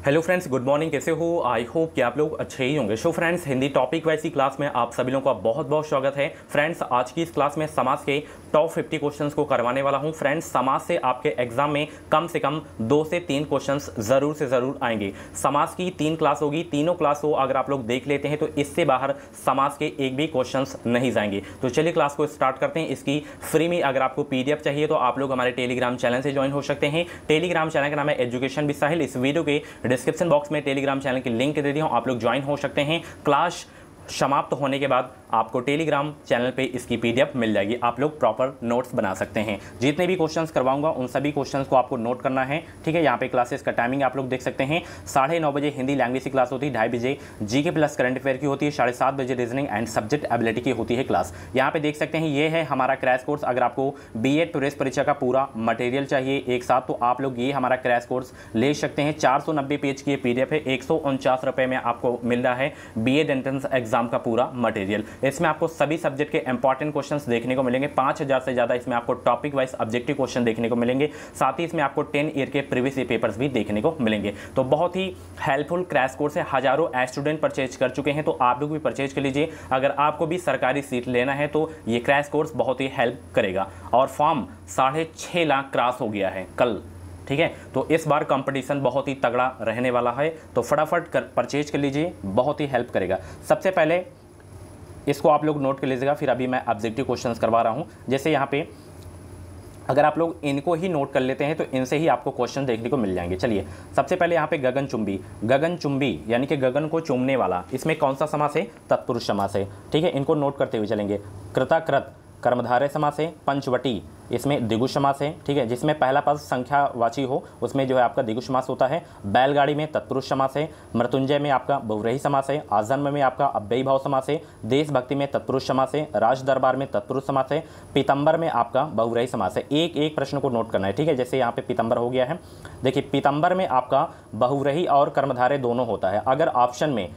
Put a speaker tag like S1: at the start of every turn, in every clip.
S1: Hello friends, good morning. कैसे हो? I hope कि आप लोग अच्छे ही होंगे। So friends, Hindi topic wise की क्लास में आप सभी लोगों का बहुत बहुत स्वागत है। फ्रेंड्स, आज की इस क्लास में समाज के टॉप 50 क्वेश्चंस को करवाने वाला हूं। फ्रेंड्स, समाज से आपके एग्जाम में कम से कम 2 से 3 क्वेश्चंस जरूर से जरूर आएंगे। समाज की 3 क्लास होगी, तीनों क्लास को अगर आप लोग देख लेते हैं तो इससे बाहर समाज के एक भी क्वेश्चंस नहीं जाएंगे। तो चलिए क्लास को स्टार्ट करते हैं। इसकी फ्री में अगर आपको पीडीएफ चाहिए तो आप लोग हमारे टेलीग्राम चैनल से ज्वाइन हो सकते हैं। टेलीग्राम चैनल का नाम है एजुकेशन विद साहिल। इस वीडियो के डिस्क्रिप्शन बॉक्स में टेलीग्राम चैनल की लिंक दे दी हूं, आप लोग ज्वाइन हो सकते हैं। क्लास समाप्त होने के बाद आपको टेलीग्राम चैनल पे इसकी पीडीएफ मिल जाएगी, आप लोग प्रॉपर नोट्स बना सकते हैं। जितने भी क्वेश्चंस करवाऊंगा उन सभी क्वेश्चंस को आपको नोट करना है, ठीक है। यहाँ पे क्लासेस का टाइमिंग आप लोग देख सकते हैं। 9:30 बजे हिंदी लैंग्वेज की क्लास होती है, 2:30 बजे जीके प्लस करंट अफेयर की होती है, 7:30 बजे रीजनिंग एंड सब्जेक्ट एबिलिटी की होती है क्लास। यहाँ पे देख सकते हैं ये है हमारा क्रैश कोर्स। अगर आपको बीएड प्रेस परीक्षा का पूरा मटेरियल चाहिए एक साथ तो आप लोग ये हमारा क्रैश कोर्स ले सकते हैं। 490 पेज की पीडीएफ है, 149 रुपये में आपको मिल रहा है बीएड एंट्रेंस एग्जाम का पूरा मटेरियल। इसमें आपको सभी सब्जेक्ट के इंपॉर्टेंट क्वेश्चंस देखने को मिलेंगे। 5000 से ज्यादा इसमें आपको टॉपिक वाइज ऑब्जेक्टिव क्वेश्चन देखने को मिलेंगे। साथ ही इसमें आपको 10 ईयर के प्रीवियस ईयर पेपर्स भी देखने को मिलेंगे। तो बहुत ही हेल्पफुल क्रैश कोर्स है। हजारों स्टूडेंट परचेज कर चुके हैं, तो आप लोग भी परचेज कर लीजिए। अगर आपको भी सरकारी सीट लेना है तो ये क्रैश कोर्स बहुत ही हेल्प करेगा। और फॉर्म 6.5 लाख क्रॉस हो गया है कल, ठीक है। तो इस बार कंपटीशन बहुत ही तगड़ा रहने वाला है, तो फटाफट परचेज कर लीजिए, बहुत ही हेल्प करेगा। सबसे पहले इसको आप लोग नोट कर लीजिएगा, फिर अभी मैं ऑब्जेक्टिव क्वेश्चंस करवा रहा हूँ। जैसे यहाँ पे अगर आप लोग इनको ही नोट कर लेते हैं तो इनसे ही आपको क्वेश्चन देखने को मिल जाएंगे। चलिए, सबसे पहले यहाँ पे गगनचुंबी, गगनचुंबी यानी कि गगन को चूमने वाला, इसमें कौन सा समास है? तत्पुरुष समास है, ठीक है। इनको नोट करते हुए चलेंगे। कृताकृत कर्मधारय समास है। पंचवटी, इसमें द्विगु समास है, ठीक है। जिसमें पहला पद संख्यावाची हो उसमें जो है आपका द्विगु समास होता है। बैलगाड़ी में तत्पुरुष समास है। मृत्युंजय में आपका बहुव्रीहि समास है। आजन्म में आपका अव्ययी भाव समास है। देशभक्ति में तत्पुरुष समास है। राज दरबार में तत्पुरुष समास है। पीतंबर में आपका बहुव्रीहि समास है। एक एक प्रश्न को नोट करना है, ठीक है। जैसे यहाँ पे पीतंबर हो गया है, देखिए पीतंबर में आपका बहुव्रीहि और कर्मधारय दोनों होता है। अगर ऑप्शन में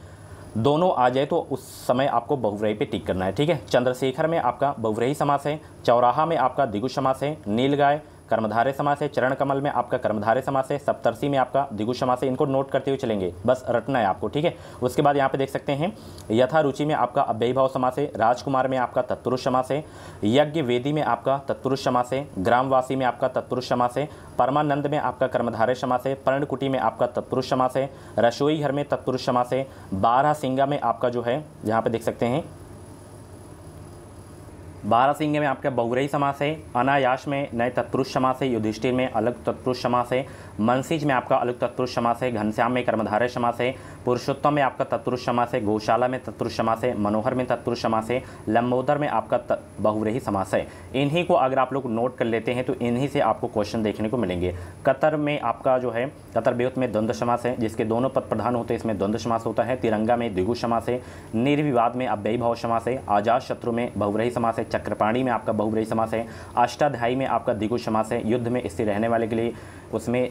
S1: दोनों आ जाए तो उस समय आपको बहुव्रीहि पे टिक करना है, ठीक है। चंद्रशेखर में आपका बहुव्रीहि समास है। चौराहा में आपका द्विगु समास है। नीलगाय कर्मधारय समास है। चरण कमल में आपका कर्मधारय समास है। सप्तर्षि में आपका द्विगु समास है। इनको नोट करते हुए चलेंगे, बस रटना है आपको, ठीक है। उसके बाद यहाँ पे देख सकते हैं यथा रुचि में आपका अव्ययी भाव समास है। राजकुमार में आपका तत्पुरुष समास है। यज्ञ वेदी में आपका तत्पुरुष समास है। ग्रामवासी में आपका तत्पुरुष समास है। परमानंद में आपका कर्मधारय समास है। पर्णकुटी में आपका तत्पुरुष समास है। रसोई घर में तत्पुरुष समास है। बारहसिंगा में आपका जो है यहाँ पे देख सकते हैं बारहसिंह में आपका बहुव्रीहि समास है। अनायास में नए तत्पुरुष समास है। युधिष्ठिर में अलग तत्पुरुष समास है। मनसिज में आपका अलग तत्पुरुष समास है। घनश्याम में कर्मधारय समास है। पुरुषोत्तम में आपका तत्पुरुष समास है। गौशाला में तत्पुरुष समास है। मनोहर में तत्पुरुष समास है। लंबोदर में आपका बहुव्रीहि समास है। इन्हीं को अगर आप लोग नोट कर लेते हैं तो इन्हीं से आपको क्वेश्चन देखने को मिलेंगे। कतर में आपका जो है कतर बेउत में द्वंद्व समास है, जिसके दोनों पद प्रधान होते हैं, इसमें द्वंद्व समास होता है। तिरंगा में द्विगु समास है। निर्विवाद में अव्ययी भाव समास है। आजाद शत्रु में बहुव्रीहि समास है। चक्रपाणी में आपका बहुव्रीहि समास है। अष्टाध्यायी में आपका द्विगु समास है। युद्ध में स्थिर रहने वाले के लिए उसमें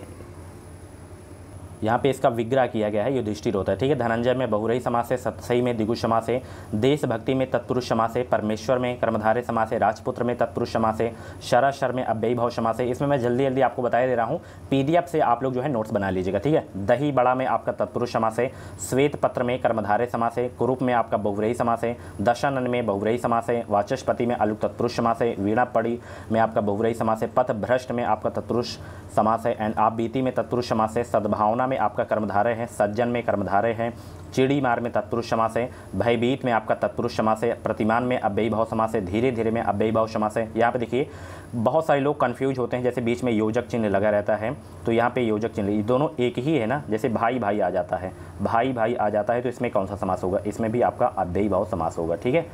S1: यहाँ पे इसका विग्रह किया गया है, युधिष्ठिर होता है, ठीक है। धनंजय में बहुव्रीहि समास है। सतसई में द्विगु समास है। देशभक्ति में तत्पुरुष समास है। परमेश्वर में कर्मधारय समास है। राजपुत्र में तत्पुरुष समास है। शराशर में अव्ययी भाव समास है। इसमें मैं जल्दी जल्दी आपको बता दे रहा हूँ, पीडीएफ से आप लोग जो है नोट्स बना लीजिएगा, ठीक है। दही बड़ा में आपका तत्पुरुष समास है। श्वेत पत्र में कर्मधारय समास है। कुरूप में आपका बहुव्रीहि समास है। दशानन में बहुव्रीहि समास है। वाचस्पति में अलग तत्पुरुष समास है। वीणा पड़ी में आपका बहुव्रीहि समास है। पथ भ्रष्ट में आपका तत्पुरुष समास है। एंड आप बीती में तत्पुरुष समास है। सद्भावना में आपका कर्मधारय है। सज्जन में कर्मधारय है। चिड़ी मार में तत्पुरुष समास है। भयभीत में आपका तत्पुरुष समास है। प्रतिमान में अव्ययी भाव समास है। धीरे धीरे में अव्ययी भाव समास है। यहाँ पे देखिए बहुत सारे लोग कंफ्यूज होते हैं, जैसे बीच में योजक चिन्ह लगा रहता है तो यहाँ पे योजक चिन्ह, ये दोनों एक ही है ना। जैसे भाई भाई आ जाता है, भाई भाई आ जाता है तो इसमें कौन सा समास होगा? इसमें भी आपका अव्ययी भाव समास होगा, ठीक है।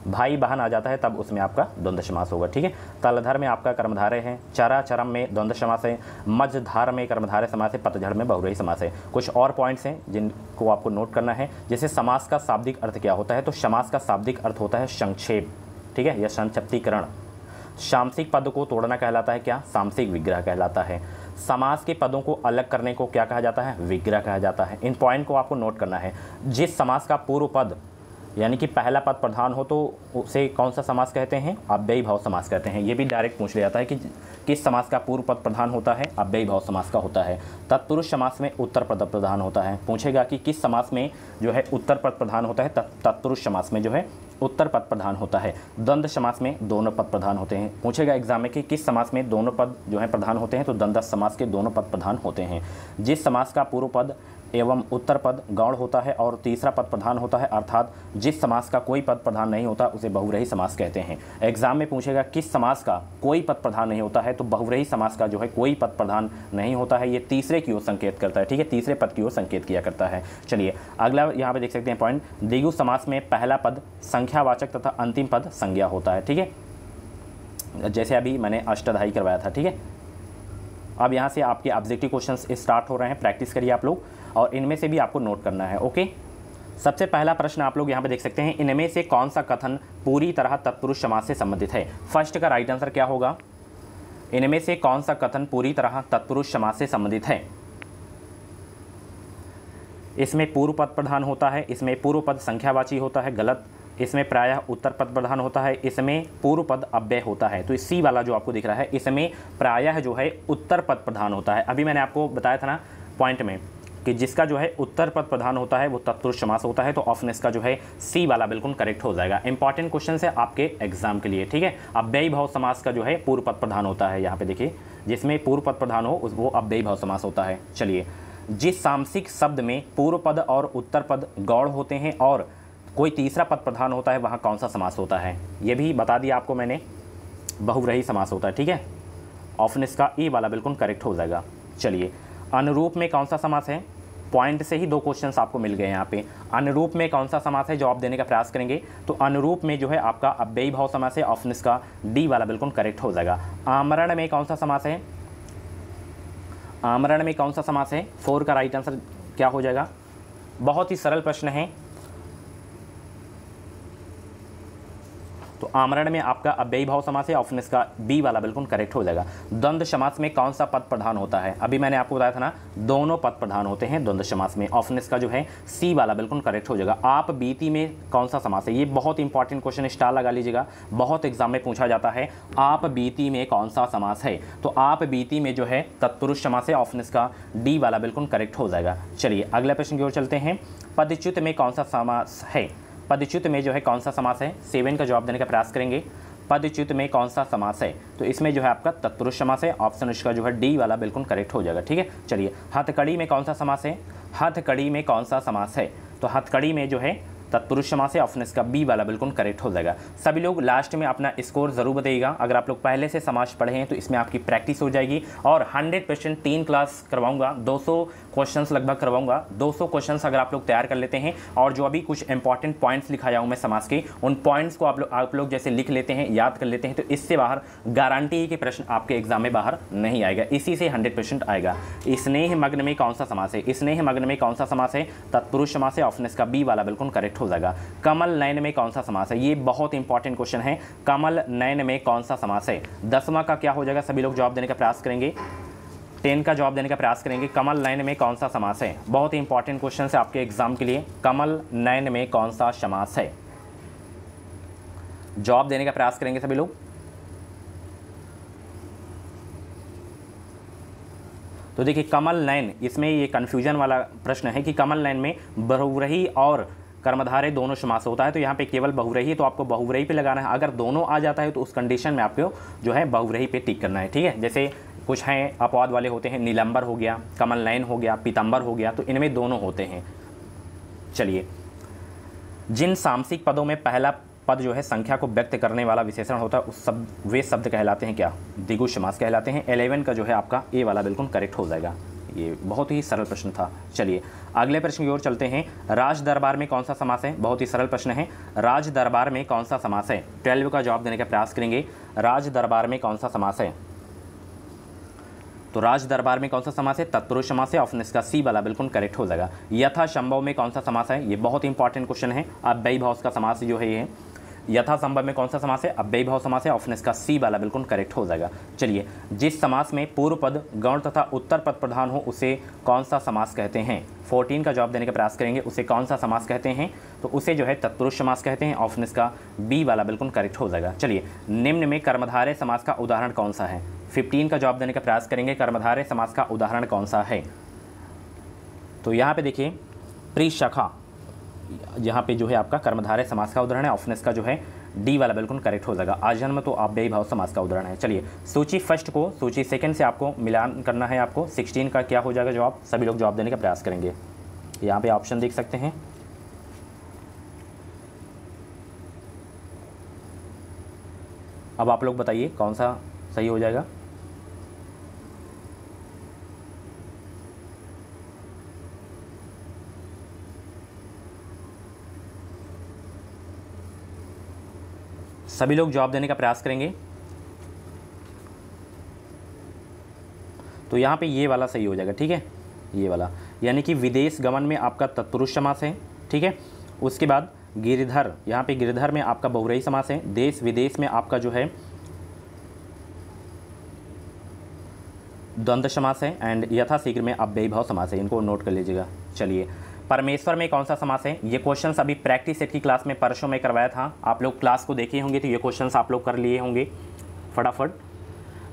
S1: भाई बहन आ जाता है तब उसमें आपका द्वंद्व समास होगा, ठीक है। तलधर में आपका कर्मधारय है। चरा चरम में द्वंद्व समास है। मझधार में कर्मधारय समास है। पतझड़ में बहुव्रीहि समास है। कुछ और पॉइंट्स हैं जिनको आपको नोट करना है। जैसे समास का शाब्दिक अर्थ क्या होता है, तो समास का शाब्दिक अर्थ होता है संक्षेप, ठीक है, या संक्षिप्तीकरण। सामसिक पद को तोड़ना कहलाता है क्या? सामसिक विग्रह कहलाता है। समास के पदों को अलग करने को क्या कहा जाता है? विग्रह कहा जाता है। इन पॉइंट को आपको नोट करना है। जिस समास का पूर्व पद यानी कि पहला पद प्रधान हो तो उसे कौन सा समास कहते हैं? अव्ययी भाव समास कहते हैं। ये भी डायरेक्ट पूछ लिया जाता है कि किस समास का पूर्व पद प्रधान होता है? अव्ययी भाव समास का होता है। तत्पुरुष समास में उत्तर पद प्रधान होता है। पूछेगा कि किस समास में जो है उत्तर पद प्रधान होता है? तत्पुरुष समास में जो है उत्तर पद प्रधान होता है। द्वंद्व समास में दोनों पद प्रधान होते हैं। पूछेगा एग्जाम में कि किस समास में दोनों पद जो है प्रधान होते हैं? तो द्वंद्व समास के दोनों पद प्रधान होते हैं। जिस समास का पूर्व पद एवं उत्तर पद गौण होता है और तीसरा पद प्रधान होता है, अर्थात जिस समास का कोई पद प्रधान नहीं होता उसे बहुव्रीहि समास कहते हैं। एग्जाम में पूछेगा किस समास का कोई पद प्रधान नहीं होता है? तो बहुव्रीहि समास का जो है कोई पद प्रधान नहीं होता है। ये तीसरे की ओर संकेत करता है, ठीक है, तीसरे पद की ओर संकेत किया करता है। चलिए अगला यहाँ पे देख सकते हैं पॉइंट, द्विगु समास में पहला पद संख्यावाचक तथा अंतिम पद संज्ञा होता है, ठीक है, जैसे अभी मैंने अष्टाध्यायी करवाया था, ठीक है। अब यहाँ से आपके ऑब्जेक्टिव क्वेश्चंस स्टार्ट हो रहे हैं, प्रैक्टिस करिए आप लोग और इनमें से भी आपको नोट करना है। ओके, सबसे पहला प्रश्न आप लोग यहाँ पे देख सकते हैं, इनमें से कौन सा कथन पूरी तरह तत्पुरुष समास से संबंधित है? फर्स्ट का राइट आंसर क्या होगा? इनमें से कौन सा कथन पूरी तरह तत्पुरुष समास से संबंधित है? इसमें पूर्व पद प्रधान होता है, इसमें पूर्व पद संख्यावाची होता है, गलत। इसमें प्रायः उत्तर पद प्रधान होता है, इसमें पूर्व पद अव्यय होता है। तो सी वाला जो आपको दिख रहा है इसमें प्रायः जो है उत्तर पद प्रधान होता है। अभी मैंने आपको बताया था ना पॉइंट में कि जिसका जो है उत्तर पद प्रधान होता है वो तत्पुरुष समास होता है। तो ऑप्शन इसका जो है सी वाला बिल्कुल करेक्ट हो जाएगा। इंपॉर्टेंट क्वेश्चन है आपके एग्जाम के लिए, ठीक है। अव्ययी भाव समास का जो है पूर्व पद प्रधान होता है, यहाँ पे देखिए जिसमें पूर्व पद प्रधान हो वो अव्ययी भाव समास होता है। चलिए, जिस सामसिक शब्द में पूर्व पद और उत्तर पद गौण होते हैं और कोई तीसरा पद प्रधान होता है वहाँ कौन सा समास होता है? ये भी बता दिया आपको मैंने, बहुव्रीहि समास होता है, ठीक है। ऑप्शन इसका ई वाला बिल्कुल करेक्ट हो जाएगा। चलिए, अनुरूप में कौन सा समास है? पॉइंट से ही दो क्वेश्चंस आपको मिल गए यहाँ पे। अनुरूप में कौन सा समास है? जवाब देने का प्रयास करेंगे। तो अनुरूप में जो है आपका अव्ययी भाव समास है, ऑप्शन इसका डी वाला बिल्कुल करेक्ट हो जाएगा। आमरण में कौन सा समास है? आमरण में कौन सा समास है? 4 का राइट आंसर क्या हो जाएगा? बहुत ही सरल प्रश्न है। तो आमरण में आपका अव्ययी भाव समास है, ऑप्शन इसका बी वाला बिल्कुल करेक्ट हो जाएगा। द्वंद्व समास में कौन सा पद प्रधान होता है? अभी मैंने आपको बताया था ना, दोनों पद प्रधान होते हैं द्वंद्व समास में, ऑप्शन इसका जो है सी वाला बिल्कुल करेक्ट हो जाएगा। आप बीती में कौन सा समास है? ये बहुत इंपॉर्टेंट क्वेश्चन, स्टार लगा लीजिएगा, बहुत एग्जाम में पूछा जाता है। आप बीती में कौन सा समास है? तो आप बीती में जो है तत्पुरुष समास है, ऑप्शन इसका डी वाला बिल्कुल करेक्ट हो जाएगा। चलिए अगले प्रश्न की ओर चलते हैं। पदच्युत में कौन सा समास है? पदच्युत में जो है कौन सा समास है? 7 का जवाब देने का प्रयास करेंगे। पदच्युत में कौन सा समास है? तो इसमें जो है आपका तत्पुरुष समास है, ऑप्शन इसका जो है डी वाला बिल्कुल करेक्ट हो जाएगा, ठीक है। चलिए, हथकड़ी में कौन सा समास है? हथकड़ी में कौन सा समास है? तो हथकड़ी में जो है तत्पुरुष समास है, ऑप्शन इसका बी वाला बिल्कुल करेक्ट हो जाएगा। सभी लोग लास्ट में अपना स्कोर जरूर बताइएगा। अगर आप लोग पहले से समास पढ़े हैं तो इसमें आपकी प्रैक्टिस हो जाएगी और 100% 3 क्लास करवाऊंगा, 200 क्वेश्चंस लगभग करवाऊंगा। 200 क्वेश्चंस अगर आप लोग तैयार कर लेते हैं और जो अभी कुछ इंपॉर्टेंट पॉइंट्स लिखाया हूँ मैं समास के, उन पॉइंट्स को आप लोग जैसे लिख लेते हैं, याद कर लेते हैं, तो इससे बाहर गारंटी है कि प्रश्न आपके एग्जाम में बाहर नहीं आएगा, इसी से 100% आएगा। स्नेह मग्न में कौन सा समास है? स्नेह मग्न में कौन सा समास है? तत्पुरुष समास है, ऑप्शन इसका बी वाला बिल्कुल करेक्ट हो जाएगा। कमल नयन में कौन सा समास है? ये बहुत इंपॉर्टेंट क्वेश्चन है। कमल नयन में कौन सा समास है? 10वां का क्या हो जाएगा? सभी लोग जवाब देने का प्रयास करेंगे, 10 का जवाब देने का प्रयास करेंगे। कमल नयन में कौन सा समास है? बहुत ही इंपॉर्टेंट क्वेश्चन है आपके एग्जाम के लिए। कमल नयन में कौन सा समास है? जवाब देने का प्रयास करेंगे सभी लोग। तो देखिए, कमल नयन, इसमें ये कंफ्यूजन वाला प्रश्न है कि कमल नयन में बहुव्रीहि और कर्मधारय दोनों समास होता है। तो यहाँ पे केवल बहुव्रीहि, तो आपको बहुव्रीहि पे लगाना है। अगर दोनों आ जाता है तो उस कंडीशन में आपको जो है बहुव्रीहि पे टिक करना है, ठीक है। जैसे कुछ हैं अपवाद वाले होते हैं, नीलंबर हो गया, कमल नयन हो गया, पीतंबर हो गया, तो इनमें दोनों होते हैं। चलिए, जिन सामसिक पदों में पहला पद जो है संख्या को व्यक्त करने वाला विशेषण होता है, उस वे शब्द कहलाते हैं क्या? द्विगु समास कहलाते हैं। 11 का जो है आपका ए वाला बिल्कुल करेक्ट हो जाएगा। ये बहुत ही सरल प्रश्न था। चलिए अगले प्रश्न की ओर चलते हैं। राज दरबार में कौन सा समास है? बहुत ही सरल प्रश्न है। राज दरबार में कौन सा समास है? 12 का जवाब देने का प्रयास करेंगे। राज दरबार में कौन सा समास है? तो राज दरबार में कौन सा समास है? तत्पुरुष समास है, ऑप्शन इसका सी वाला बिल्कुल करेक्ट हो जाएगा। यथा संभव में कौन सा समास है? ये बहुत इंपॉर्टेंट क्वेश्चन है। अव्ययी भाव का समास जो है ये यथासंभव में कौन सा समास है, अव्ययी भाव समास है, ऑप्शन इसका सी वाला बिल्कुल करेक्ट हो जाएगा। चलिए, जिस समास में पूर्व पद गौण तथा उत्तर पद प्रधान हो उसे कौन सा समास कहते हैं, 14 का जवाब देने का प्रयास करेंगे। उसे कौन सा समास कहते हैं, तो उसे जो है तत्पुरुष समास कहते हैं, ऑप्शन इसका बी वाला बिल्कुल करेक्ट हो जाएगा। चलिए, निम्न में कर्मधारय समास का उदाहरण कौन सा है, 15 का जवाब देने का प्रयास करेंगे। कर्मधारय समास का उदाहरण कौन सा है, तो यहाँ पे देखिए प्रिशाखा, यहाँ पे जो है आपका कर्मधारय समास का उदाहरण है, ऑप्शन इसका जो है डी वाला बिल्कुल करेक्ट हो जाएगा। आजन्म तो अव्ययी भाव समास का उदाहरण है। चलिए, सूची फर्स्ट को सूची सेकंड से आपको मिलान करना है। आपको 16 का क्या हो जाएगा जवाब, सभी लोग जवाब देने का प्रयास करेंगे। यहाँ पे ऑप्शन देख सकते हैं, अब आप लोग बताइए कौन सा सही हो जाएगा। सभी लोग जवाब देने का प्रयास करेंगे। तो यहाँ पे ये वाला सही हो जाएगा, ठीक है, ये वाला, यानी कि विदेश गमन में आपका तत्पुरुष समास है, ठीक है। उसके बाद गिरधर, यहाँ पे गिरधर में आपका बहुव्रीहि समास है। देश विदेश में आपका जो है द्वंद्व समास है। एंड यथाशीघ्र में अव्ययी भाव समास है, इनको नोट कर लीजिएगा। चलिए, परमेश्वर में कौन सा समास है, ये क्वेश्चंस अभी प्रैक्टिस सेट की क्लास में परसों में करवाया था, आप लोग क्लास को देखे होंगे तो ये क्वेश्चंस आप लोग कर लिए होंगे फटाफट।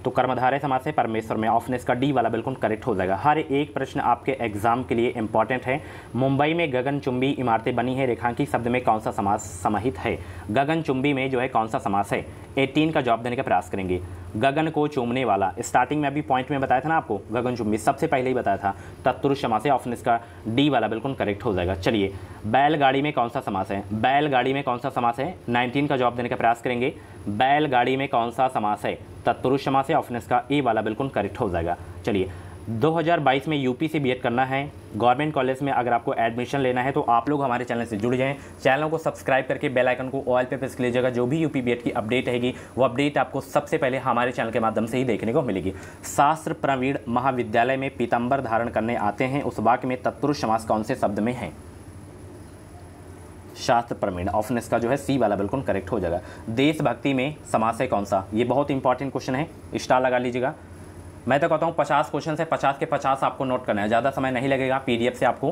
S1: तो कर्मधारय समास है परमेश्वर में, ऑप्शन इसका डी वाला बिल्कुल करेक्ट हो जाएगा। हर एक प्रश्न आपके एग्जाम के लिए इंपॉर्टेंट है। मुंबई में गगनचुंबी इमारतें बनी है, रेखांकित शब्द में कौन सा समास समाहित है, गगनचुंबी में जो है कौन सा समास है, 18 का जवाब देने का प्रयास करेंगे। गगन को चूमने वाला, स्टार्टिंग में अभी पॉइंट में बताया था ना आपको, गगनचुंबी सबसे पहले ही बताया था, तत्पुरुष समास है, ऑप्शन इसका डी वाला बिल्कुल करेक्ट हो जाएगा। चलिए, बैलगाड़ी में कौन सा समास है, बैलगाड़ी में कौन सा समास है, 19 का जवाब देने का प्रयास करेंगे। बैलगाड़ी में कौन सा समास है, तत्पुरुष समास है, ऑप्शन इसका ए वाला बिल्कुल करेक्ट हो जाएगा। चलिए, 2022 में यूपी से बीएड करना है, गवर्नमेंट कॉलेज में अगर आपको एडमिशन लेना है तो आप लोग हमारे चैनल से जुड़ जाएं। चैनल को सब्सक्राइब करके बेल आइकन को ऑल पे प्रेस कर लीजिएगा। जो भी यूपी बीएड की अपडेट रहेगी वो अपडेट आपको सबसे पहले हमारे चैनल के माध्यम से ही देखने को मिलेगी। शास्त्र प्रवीण महाविद्यालय में पीताम्बर धारण करने आते हैं, उस वाक्य में तत्पुरुष समास कौन से शब्द में है, शास्त्र प्रवीण, ऑप्शन इसका जो है सी वाला बिल्कुल करेक्ट हो जाएगा। देशभक्ति में समास है कौन सा, ये बहुत इंपॉर्टेंट क्वेश्चन है, स्टार लगा लीजिएगा। मैं तो कहता हूँ 50 क्वेश्चन से 50 के 50 आपको नोट करना है, ज़्यादा समय नहीं लगेगा। पीडीएफ से आपको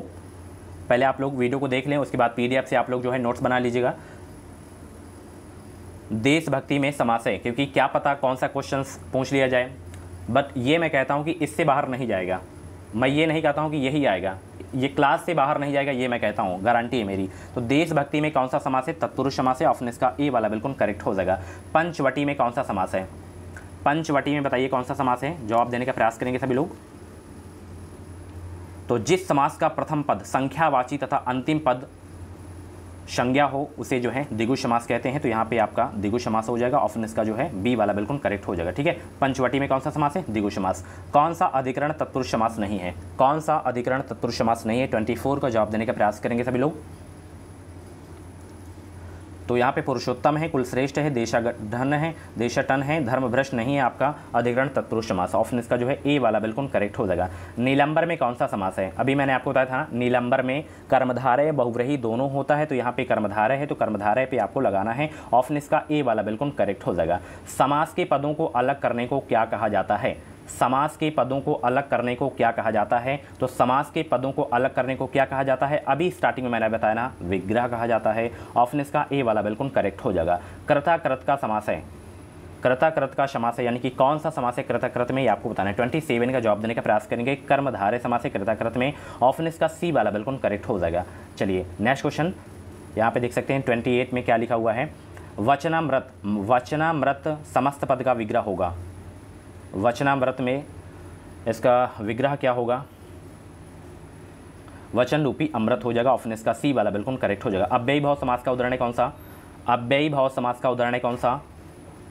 S1: पहले आप लोग वीडियो को देख लें, उसके बाद पीडीएफ से आप लोग जो है नोट्स बना लीजिएगा। देशभक्ति में समास है, क्योंकि क्या पता कौन सा क्वेश्चन पूछ लिया जाए, बट ये मैं कहता हूँ कि इससे बाहर नहीं जाएगा। मैं ये नहीं कहता हूँ कि यही आएगा, ये क्लास से बाहर नहीं जाएगा, ये मैं कहता हूँ, गारंटी है मेरी। तो देशभक्ति में कौन सा समास है, तत्पुरुष समास है, ऑप्शन इसका ए वाला बिल्कुल करेक्ट हो जाएगा। पंचवटी में कौन सा समास है, पंचवटी में बताइए कौन सा समास है, जवाब देने का प्रयास करेंगे सभी लोग। तो जिस समास का प्रथम पद संख्यावाची तथा अंतिम पद संज्ञा हो उसे जो है द्विगु समास कहते हैं। तो यहाँ पे आपका द्विगु समास हो जाएगा, ऑप्शन इसका जो है बी वाला बिल्कुल करेक्ट हो जाएगा, ठीक है। पंचवटी में कौन सा समास है, द्विगु समास। कौन सा अधिकरण तत्पुरुष समास नहीं है, कौन सा अधिकरण तत्पुरुष समास नहीं है, 24 का जवाब देने का प्रयास करेंगे सभी लोग। तो यहाँ पे पुरुषोत्तम है, कुलश्रेष्ठ है, देशाटन है, देशाटन है, धर्मभ्रष्ट नहीं है आपका अधिकरण तत्पुरुष समास, ऑप्शन इसका जो है ए वाला बिल्कुल करेक्ट हो जाएगा। नीलंबर में कौन सा समास है, अभी मैंने आपको बताया था नीलंबर में कर्मधारय बहुव्रीहि दोनों होता है, तो यहाँ पे कर्मधारय है तो कर्मधारय पे आपको लगाना है, ऑप्शन इसका ए वाला बिल्कुल करेक्ट हो जाएगा। समास के पदों को अलग करने को क्या कहा जाता है, समास के पदों को अलग करने को क्या कहा जाता है, तो समास के पदों को अलग करने को क्या कहा जाता है, अभी स्टार्टिंग में मैंने बताया ना, विग्रह कहा जाता है, ऑप्शन इसका ए वाला बिल्कुल करेक्ट हो जाएगा। कर्ता कृत का समास है, कर्ता कृत का समास है, यानी कि कौन सा समास है कर्ता कृत में, ये आपको बताना है। 27 का जवाब देने का प्रयास करेंगे। कर्मधारय समास है कर्ता कृत में, ऑप्शन इसका सी वाला बिल्कुल करेक्ट हो जाएगा। चलिए, नेक्स्ट क्वेश्चन यहाँ पे देख सकते हैं 28 में क्या लिखा हुआ है, वचनामृत, वचनामृत समस्त पद का विग्रह होगा, वचनामृत में इसका विग्रह क्या होगा, वचन रूपी अमृत हो जाएगा, ऑप्शन इसका सी वाला बिल्कुल करेक्ट हो जाएगा। अव्ययी भाव समास का उदाहरण है कौन सा, अव्ययी भाव समास का उदाहरण है कौन सा,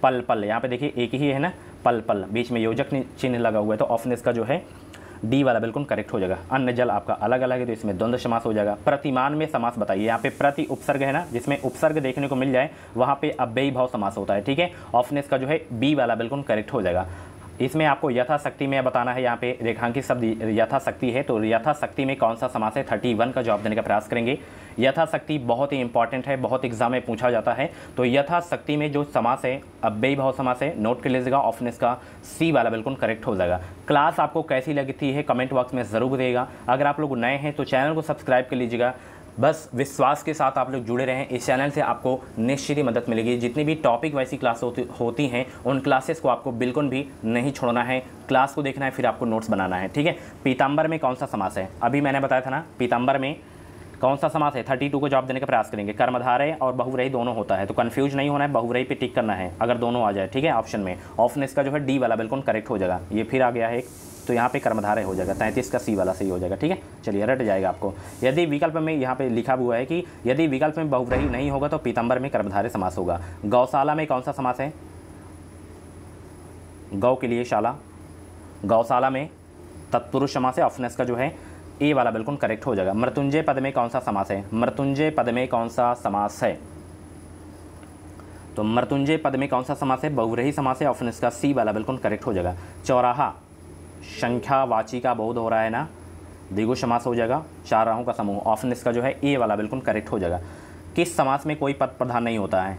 S1: पल पल, यहाँ पे देखिए एक ही है ना, पल पल, बीच में योजक चिन्ह लगा हुआ है, तो ऑप्शन इसका जो है डी वाला बिल्कुल करेक्ट हो जाएगा। अन्न जल आपका अलग अलग है तो इसमें द्वंद्व समास हो जाएगा। प्रतिमान में समास बताइए, यहाँ पे प्रति उपसर्ग है ना, जिसमें उपसर्ग देखने को मिल जाए वहाँ पे अव्ययी भाव समास होता है, ठीक है, ऑप्शन इसका जो है बी वाला बिल्कुल करेक्ट हो जाएगा। इसमें आपको यथाशक्ति में बताना है, यहाँ पे रेखांकित शब्द यथाशक्ति है, तो यथाशक्ति में कौन सा समास है, 31 का जवाब देने का प्रयास करेंगे। यथाशक्ति बहुत ही इंपॉर्टेंट है, बहुत एग्जाम में पूछा जाता है। तो यथाशक्ति में जो समास है अव्ययी भाव समास है, नोट कर लीजिएगा, ऑप्शन इसका सी वाला बिल्कुल करेक्ट हो जाएगा। क्लास आपको कैसी लगती है कमेंट बॉक्स में ज़रूर बताइएगा। अगर आप लोग नए हैं तो चैनल को सब्सक्राइब कर लीजिएगा। बस विश्वास के साथ आप लोग जुड़े रहें, इस चैनल से आपको निश्चित ही मदद मिलेगी। जितनी भी टॉपिक वैसी क्लास होती हैं उन क्लासेस को आपको बिल्कुल भी नहीं छोड़ना है, क्लास को देखना है, फिर आपको नोट्स बनाना है, ठीक है। पीताम्बर में कौन सा समास है, अभी मैंने बताया था ना, पीताम्बर में कौन सा समास है, 32 को जवाब देने का प्रयास करेंगे। कर्मधारय और बहुव्रीहि दोनों होता है, तो कंफ्यूज नहीं होना है, बहुव्रीहि पे टिक करना है अगर दोनों आ जाए, ठीक है। ऑप्शन में ऑप्शन इसका जो है डी वाला बिल्कुल करेक्ट हो जाएगा। ये फिर आ गया है एक, तो यहाँ पे कर्मधारय हो जाएगा, 33 का सी वाला सही हो जाएगा, ठीक है। चलिए रट जाएगा आपको। यदि विकल्प में यहाँ पे लिखा हुआ है कि यदि विकल्प में बहुव्रीहि नहीं होगा तो पीताम्बर में कर्मधारय समास होगा। गौशाला में कौन सा समास है, गौ के लिए शाला, गौशाला में तत्पुरुष समास है, ऑप्शन इसका जो है ए वाला बिल्कुल करेक्ट हो जाएगा। मृत्युंजय पद में कौन सा समास है, मृत्युंजय पद में कौन सा समास है, तो मृत्युंजय पद में कौन सा समास है, बहुव्रीहि समास है, ऑप्शन इसका सी वाला बिल्कुल करेक्ट हो जाएगा। चौराहा संख्यावाची का बोध हो रहा है ना, द्विगु समास हो जाएगा, चार राहों का समूह, ऑप्शन इसका जो है ए वाला बिल्कुल करेक्ट हो जाएगा। किस समास में कोई पद प्रधान नहीं होता है,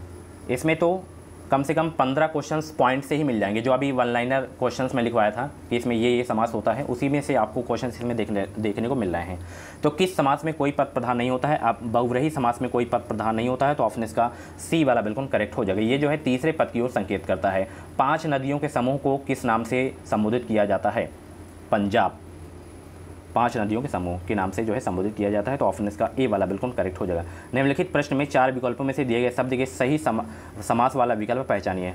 S1: इसमें तो कम से कम 15 क्वेश्चंस पॉइंट से ही मिल जाएंगे। जो अभी वन लाइनर क्वेश्चंस में लिखवाया था कि इसमें ये समास होता है, उसी में से आपको क्वेश्चंस इसमें देखने को मिल रहे हैं। तो किस समास में कोई पद प्रधान नहीं होता है, आप बहुव्रीहि समास में कोई पद प्रधान नहीं होता है, तो ऑप्शन इसका सी वाला बिल्कुल करेक्ट हो जाएगा। ये जो है तीसरे पद की ओर संकेत करता है। 5 नदियों के समूह को किस नाम से संबोधित किया जाता है, पंजाब, 5 नदियों के समूह के नाम से जो है संबोधित किया जाता है, तो ऑप्शन इसका ए वाला बिल्कुल करेक्ट हो जाएगा। निम्नलिखित प्रश्न में 4 विकल्पों में से दिए गए शब्द के सही समास वाला विकल्प पहचानिए।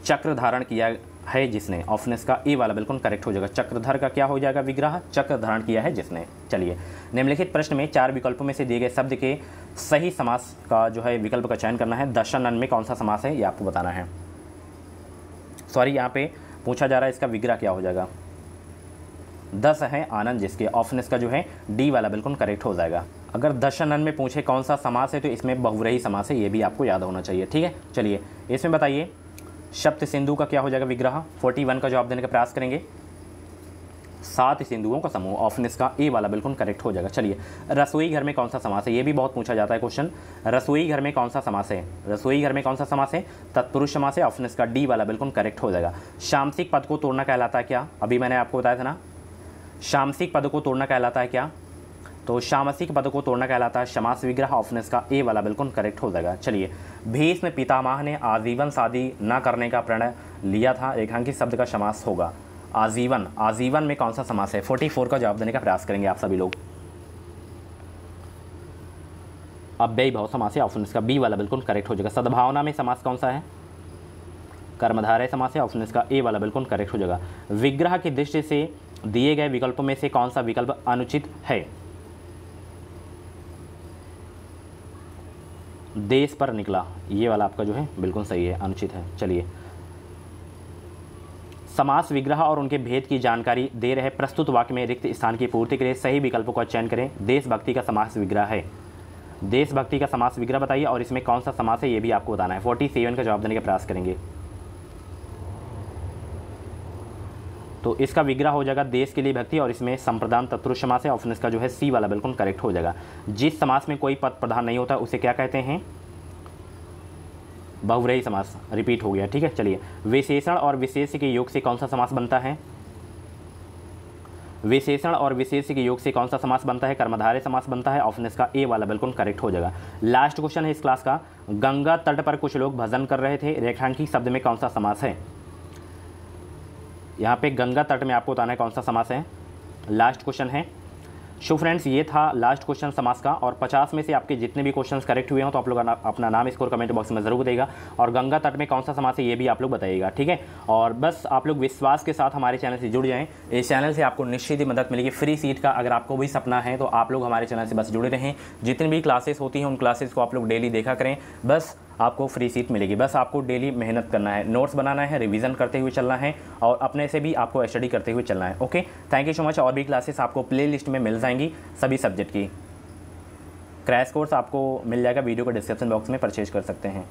S1: चक्र धारण किया है जिसने, ऑप्शन इसका ए वाला बिल्कुल करेक्ट हो जाएगा। चक्रधर का क्या हो जाएगा विग्रह, चक्र धारण किया है जिसने। चलिए निम्नलिखित प्रश्न में 4 विकल्पों में से दिए गए शब्द के सही समास का जो है विकल्प का चयन करना है। दशानन में कौन सा समास है ये आपको बताना है। सॉरी, यहाँ पे पूछा जा रहा है इसका विग्रह क्या हो जाएगा। 10 है आनंद जिसके, ऑप्शन इसका जो है डी वाला बिल्कुल करेक्ट हो जाएगा। अगर दशानन में पूछे कौन सा समास है तो इसमें बहुव्रीहि समास है, ये भी आपको याद होना चाहिए, ठीक है। चलिए इसमें बताइए सप्त सिंधु का क्या हो जाएगा विग्रह, 41 का जवाब देने का प्रयास करेंगे। 7 सिंधुओं का समूह, ऑप्शन इसका ए वाला बिल्कुल करेक्ट हो जाएगा। चलिए रसोई घर में कौन सा समास है, ये भी बहुत पूछा जाता है क्वेश्चन। रसोई घर में कौन सा समास है, रसोई घर में कौन सा समास है, तत्पुरुष समास है, ऑप्शन इसका डी वाला बिल्कुल करेक्ट हो जाएगा। शामसिक पद को तोड़ना कहलाता है क्या, अभी मैंने आपको बताया था ना, शामसिक पद को तोड़ना कहलाता है क्या, तो शामसिक पद को तोड़ना कहलाता है समास विग्रह, ऑप्शन इसका ए वाला बिल्कुल करेक्ट हो जाएगा। चलिए भीष्म पितामह ने आजीवन शादी न करने का प्रण लिया था, रेखांकित शब्द का समास होगा। आजीवन, आजीवन में कौन सा समास है, 44 का जवाब देने का प्रयास करेंगे आप सभी लोग। अव्ययी भाव समास है, ऑप्शन इसका बी वाला बिल्कुल करेक्ट हो जाएगा। सद्भावना में समास कौन सा है, कर्मधारय समास है, ऑप्शन इसका ए वाला बिल्कुल करेक्ट हो जाएगा। विग्रह की दृष्टि से दिए गए विकल्पों में से कौन सा विकल्प अनुचित है, देश पर निकला, ये वाला आपका जो है बिल्कुल सही है, अनुचित है। चलिए समास विग्रह और उनके भेद की जानकारी दे रहे प्रस्तुत वाक्य में रिक्त स्थान की पूर्ति के लिए सही विकल्पों का चयन करें। देशभक्ति का समास विग्रह है, देशभक्ति का समास विग्रह बताइए और इसमें कौन सा समास है ये भी आपको बताना है। 47 का जवाब देने का प्रयास करेंगे, तो इसका विग्रह हो जाएगा देश के लिए भक्ति, और इसमें संप्रदान तत्पुरुष समास है, ऑप्शन इसका जो है सी वाला बिल्कुल करेक्ट हो जाएगा। जिस समास में कोई पद प्रधान नहीं होता उसे क्या कहते हैं, बहुव्रीहि समास, रिपीट हो गया, ठीक है। चलिए विशेषण और विशेष्य के योग से कौन सा समास बनता है, विशेषण और विशेष्य के योग से कौन सा समास बनता है, कर्मधारय समास बनता है, ऑप्शन इसका ए वाला बिल्कुल करेक्ट हो जाएगा। लास्ट क्वेश्चन है इस क्लास का, गंगा तट पर कुछ लोग भजन कर रहे थे, रेखांकित शब्द में कौन सा समास है। यहाँ पे गंगा तट में आपको बताना है कौन सा समास है, लास्ट क्वेश्चन है। सो फ्रेंड्स ये था लास्ट क्वेश्चन समास का, और 50 में से आपके जितने भी क्वेश्चंस करेक्ट हुए हो तो आप लोग अपना नाम स्कोर कमेंट बॉक्स में ज़रूर देगा, और गंगा तट में कौन सा समास है ये भी आप लोग बताइएगा, ठीक है। और बस आप लोग विश्वास के साथ हमारे चैनल से जुड़ जाएं, इस चैनल से आपको निश्चित ही मदद मिलेगी फ्री सीट का। अगर आपको भी सपना है तो आप लोग हमारे चैनल से बस जुड़े रहें, जितनी भी क्लासेस होती हैं उन क्लासेस को आप लोग डेली देखा करें, बस आपको फ्री सीट मिलेगी। बस आपको डेली मेहनत करना है, नोट्स बनाना है, रिवीजन करते हुए चलना है, और अपने से भी आपको स्टडी करते हुए चलना है। Okay, thank you so much. और भी क्लासेस आपको प्ले लिस्ट में मिल जाएंगी सभी सब्जेक्ट की। क्रैश कोर्स आपको मिल जाएगा, वीडियो को डिस्क्रिप्शन बॉक्स में परचेज कर सकते हैं।